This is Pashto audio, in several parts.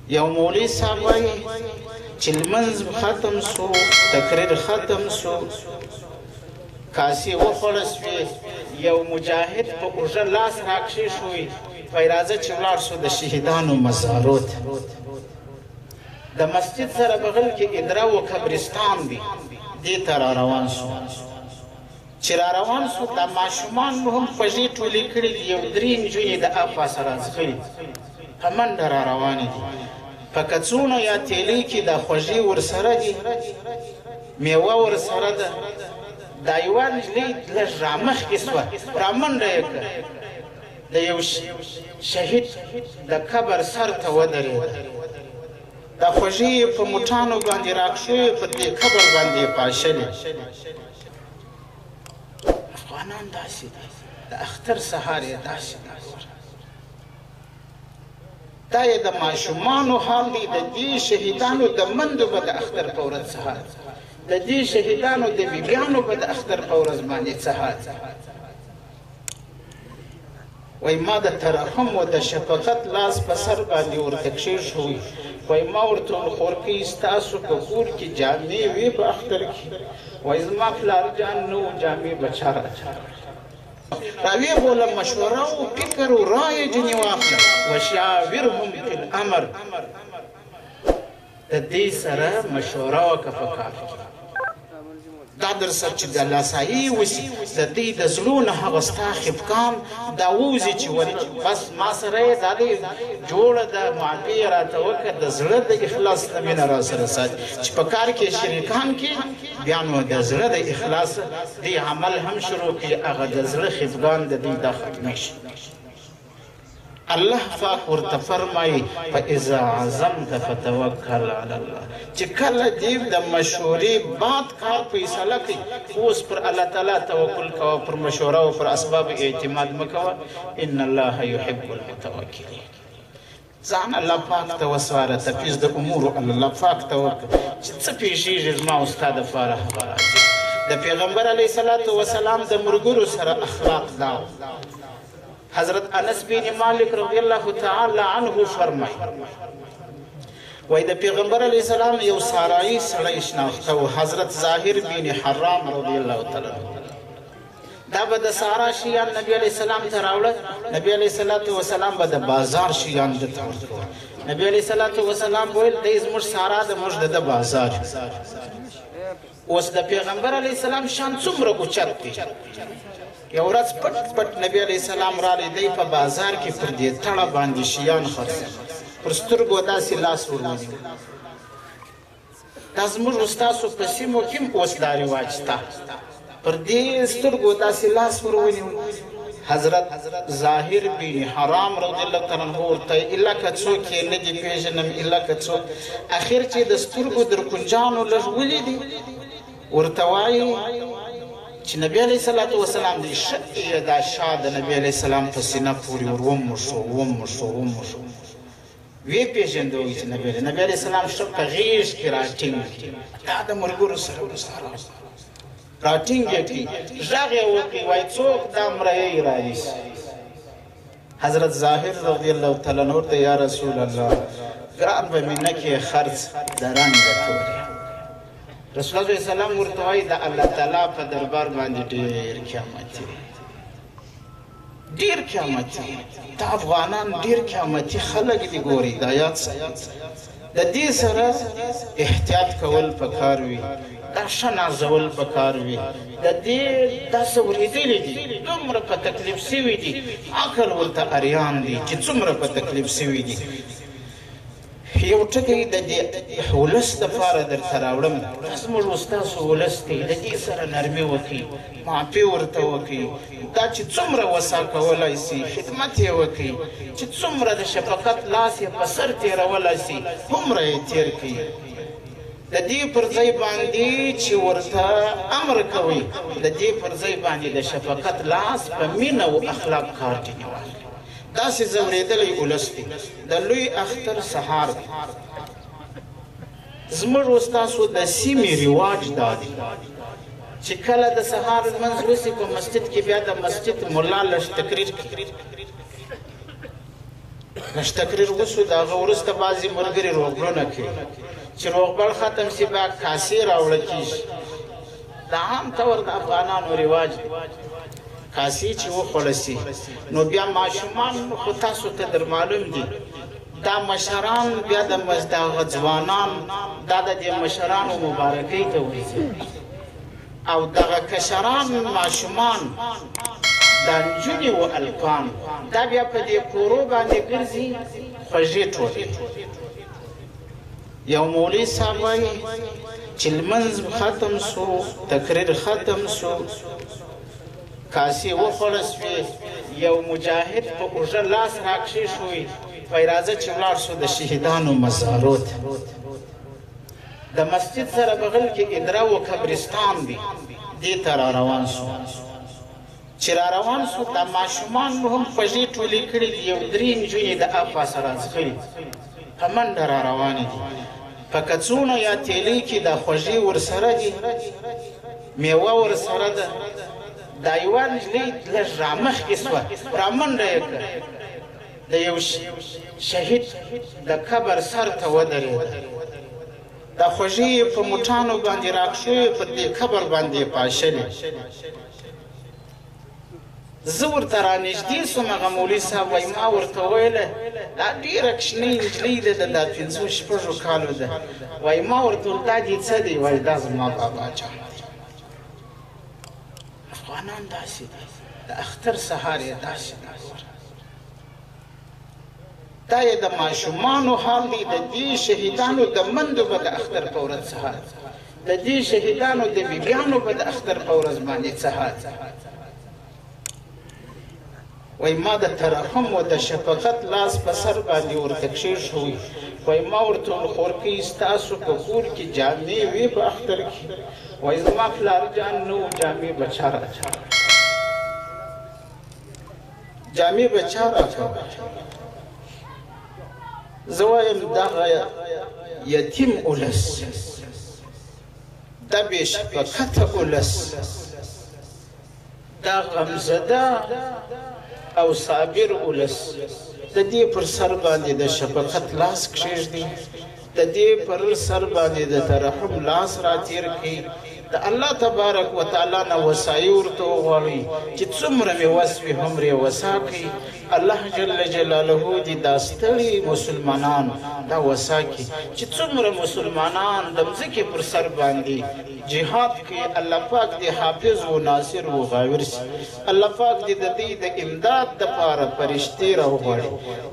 یو مولوي صاحب وایي چې لمونځ ختم سو تقریر ختم سو کاسې وخوړه سوې یو مجاهد په اوږه لاس راکښېښوی وایي راځه چې ولاړ سو د شهیدانو مزارو ته د مسجد سره بغل کې ادرا و قبرستان دی دې ته را روان سو چې را روان سو دا ماشومان مو هم خوږې ټولې کړي دي یو درې نجونې د افا سره ځغلي په منډه را روانې دي په کڅوڼو یا تیلې کې دا خوږې ورسره دي میوه ورسره ده دا یوه نجلۍ لږ رامخکې سوه رامنډه یې کړه د یو شهید د قبر سر ته ودرېده دا خوږې یې په موټانو باندې راکښویې په دې قبر باندې یې پاشلې افغانان داسې دي د اختر سهار یې داسې دي دا یې د ماشومانو حال دی د دې شهیدانو د مندو به د اختر په ورځ سهار د دې شهیدانو د بیبیانو به د اختر په ورځ باندې سهار وای ما د ترحم و د شفقت لاس په سر باندې ورته کښېښوی وای ما ورته وویل خورکۍ ستاسو په کور کې جامې وې په اختر کې وای زما پلار جان نه و جامې به چا راویې بوله مشوره و فکر و رایې جنې واخله وشاورهم فی الامر د دې سره مشوره وکړه په کار کې دا در سره چې د لاسایي وسي د دې د زړونو هغه ستا خفګان دا ووځي چې بس ما سره یې دا دی جوړه ده معافي یې راته وکړه د زړه د اخلاص نه مینه را سره ساتي چې په کار کې شریکان کې بیا نو د زړه د اخلاص دې عمل هم شروع کړي هغه د زړه خفګان د دې دا ختمی شي الله پاک ورته فرمایي فاذا عزمت فتوکل علی الله چې کله دې د مشورې بعد کار فیصله کوي اوس پر الله تعالی توکل کوه پر مشوره او پر اسباب اعتماد مه کوه ان الله يحب المتوکلین ځان الله پاک ته وسپاره تفیض د امورو الله پاک ته وکړه چې څه پیښیږي زما او ستا دپاره هغه راځي د پیغمبر علیه صلات وسلام د ملګرو سره اخلاق دا حضرت انس بن مالک رضی الله تعالی عنه فرمای وای د پیغمبر علیه السلام یو سارایی سړی شناخته و حضرت ظاهر بن حرام رضی الله تعالی دا به د سارا شیان نبی علیه السلام ته راوړه نبی علیه الصلاة والسلام به د بازار شیان د ته نبی علیه الصلاة والسلام ویل دی زموږ سارا د موږ د بازار اوس د پیغمبر علیه السلام شان څومره اوچت دی یو ورځ پټ پټ نبی علیه السلام رالی دی په بازار کې پر دې تړه باندې شیان خرڅ پر سترګو داسې لاس ورونیو دا زموږ ستاسو په سیمو کې هم اوس دا رواج شته پر دې سترګو داسې لاس ورونیو حضرت ظاهر بن حرام رضی الله تعالی عنہ ورته الا که څوک یې نه دي پېژنم الا که څوک اخر چې د سترګو در کنجانو لږ ولیدي ورته وایي چې نبی علیه الصلاة والسلام دی دا شا د نبی علیه السلام په سینه پورې ور وموښو ویې پېژندوي چې نبی علیه السلام ښه په غېږ کې راټینګ دا د ملګرو سره راټینګ یې کړي غږ یې وکړي وایي څوک دا مریی رانیسي حضرت ظاهر رضی الله تعالی عنه ورته یا رسول الله ګران به مې نه کې خرڅ د رنګه تورې رسول الله صلی الله علیه وسلم ورته وایي د الله تعالی په دربار باندې ډېر قیامتي ډېر قیامتي د افغانان ډېر قیامتي خلک دي ګوري دا یاد د دې سره احتیاط کول پکار وي دا ښه نازول پکار وي د دې داسې اورېدلي دي دومره په تکلیف سوي دي عقل ورته اریان دي چې څومره په تکلیف سوي دي یو ټکی د دې ولس دپاره درته راوړم زموږ ستاسو ولس دی د دې سره نرمي وکړي معافي ورته وکړي دا چې څومره وسع کولی سي خدمت یې وکړي چې څومره د شفقت لاس یې په سر تېرولی سي هومره یې تېر کړي د دې پر ځای باندې چې ورته امر کوي د دې پر ځای باندې د شفقت لاس په مینه او اخلاق کار ټینې واخلي داسې ځورېدلی ولس دی د لوی اختر سهار دی زموږ ستاسو د سیمې رواج دا دی چې کله د سهار لمونځ وسي په مسجد کې بیا د مسجد ملا لږ تقریر کوي لږ تقریر وسو د هغه وروسته بعضې ملګري روغبړونه کوي چې روغبړ ختم سي بیا کاسې راوړل کېږي دا عام طور د افغانانو رواج دی کاسې چې وخوړه سي نو بیا ماشومان خو تاسو ته در معلوم دي دا مشران بیا د دغه ځوانان دا د دې مشرانو مبارکۍ ته ورځي او دغه کشران ماشومان دا نجونې و الکان دا بیا په دې کورو باندې ګرځي خوږې ټولې یو مولوي صاحب وایي چې لمونځ ختم سو تقریر ختم سو کاسې وخوړه سوې یو مجاهد په اوږه لاس راکښې شوی وایي راځه چې ولاړ سو د شهیدانو مزارو ته د مسجد سره بغل کې ادرا و قبرستان دی دې ته را روان سو چې را روان سو دا ماشومان مو هم خوږې ټولې کړي دي یو درې نجونې د اخوا سره ځغلي په منډه را روانې دي په کڅوڼو یا تیلۍ کې دا خوږې ورسره دي میوه ورسره ده دا یوه نجلۍ لږ رامخکې سوه رامنډه یې کړه د یو شهید د قبر سر ته ودرېده دا خوږې په موټانو باندې راکښوې په دې قبر باندې پاشلې زه ورته رانږدې سوم هغه مولوي صاحب وایي ما ورته وویله دا ډېره کوچنۍ نجلۍ ده د دا پنځو شپږو کالو ده وایي ما ورته ویل دا دې څه دی وایي دا زما بابا جان دی افغانان داسې دي د اختر سهار یې داسې دی دا یې د ماشومانو حال دی د دې شهیدانو د مندو به د اختر په ورځ سهار د دې شهیدانو د بیبیانو به د اختر په ورځ باندې سهار وای ما د ترحم و د شفقت لاس په سر باندې ورته کښېښوی وای ما ورته ویل خورکۍ ستاسو په کور کې جامې وې په اختر کې وای زما پلار جان نه و جامې به چا راکړه جامې به چا راکړه زه وایم دغه یتیم اولس دا بې شفقته اولس دا غمزده او صابر اولس د دې پر سر باندې د شفقت لاس کښېږدي د دې پر سر باندې د ترحم لاس راتېر کړي د الله تبارک وتعالی نه وسایي ورته وغواړئ چې څومره مې وس وي هومرې وسا کړي الله جل جلاله دې دا ستړي مسلمانان دا وسا کړي چې څومره مسلمانان د مځکې پر سر باندې جهاد کې الله پاک دې حافظ و ناصر و غاور سي الله پاک دې د دې د امداد دپاره فرشتې راوغواړي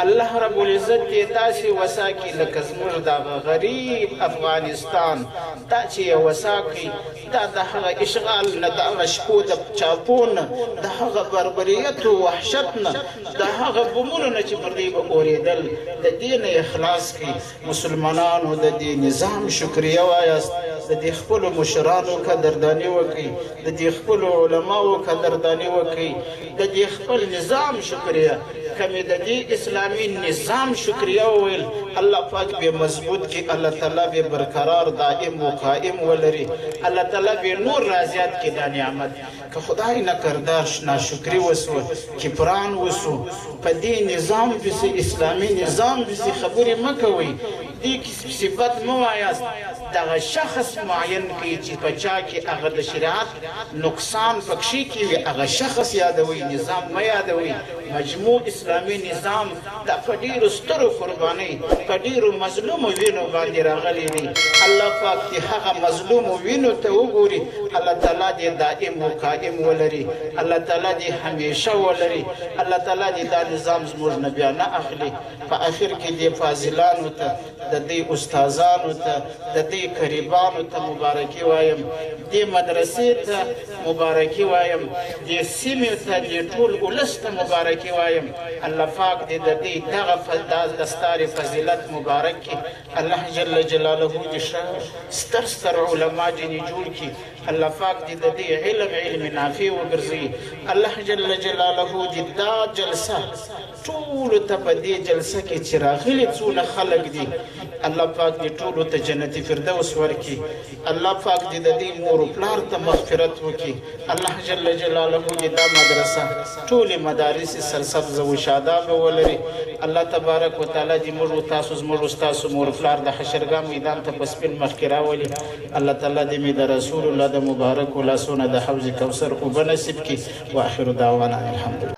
الله رب العزت دې داسې وسا کړي لکه زموږ دغه غریب افغانستان دا چې یې وسا کړي دا د هغه اشغال نه د هغه شپو د چاپو نه د هغه بربریت و وحشت نه د هغه بمونو نه چې پر دې به اورېدل د دې نه یې خلاص کړي مسلمانانو د دې نظام شکریه وایاست د دې خپلو مشرانو قدرداني وکړئ د دې خپلو علماو قدرداني وکړئ د دې خپل نظام شکریه کمې د دې اسلامي نظام شکریه وویل الله پاک به مضبوط کړي الله تعالی به برقرار دائم و قائم ولري الله تعالی به نور رازیات کړي دا نعمت که خدای نه کردار ناشکري وسوه کفران وسو په دې نظام پسې اسلامي نظام پسې خبرې مه کوئ دې صفت مه وایاست دغه شخص معین کوي چې په چا کې هغه د شریعت نقصان پکښې کې وي هغه شخص یادوي نظام مه یادوي مجموع اسلامي نظام دا په ډېرو سترو قربانۍ په ډېرو مظلومو وینو باندې راغلی دی الله پاک دې هغه مظلومو وینو ته وګوري الله تعالی دې دائم و قائم ولري الله تعالی دې همیشه ولري الله تعالی دې دا نظام زموږ نه بیا نه اخلي په آخر کې دې فاضلانو ته د دې استادانو ته د دې قریبانو ته مبارکي وایم دې مدرسې ته مبارکي وایم دې سیمې ته دې ټول ولس ته مبارکي وایم الله پاک دې د دې دغه دستار فضیلت مبارک کړي الله جل جلاله دې ستر ستر علما دې جوړ کړي الله پاک دې د دې علم نافع وګرځي. الله جل جلاله دې دا جلسه ټولو ته په دې جلسه کې چې راغلي څونه خلک دي الله پاک دې ټولو ته جنت فردوس ورکړي. الله پاک دې د دې مور او پلار ته مغفرت وکړي. الله جل جلاله دې دا مدرسه ټولې مدارس سرسبز او شاداب ولري. الله تبارک وتعالى دې موږ تاسو زموږ تاسو مور پلار د حشرګاه میدان ته پسپل مخکې راولي. الله تعالی دې مې د رسول الله د مبارک لاسونه د حوض کوثر او بنصیب کی. واخر دعوانا الحمد لله.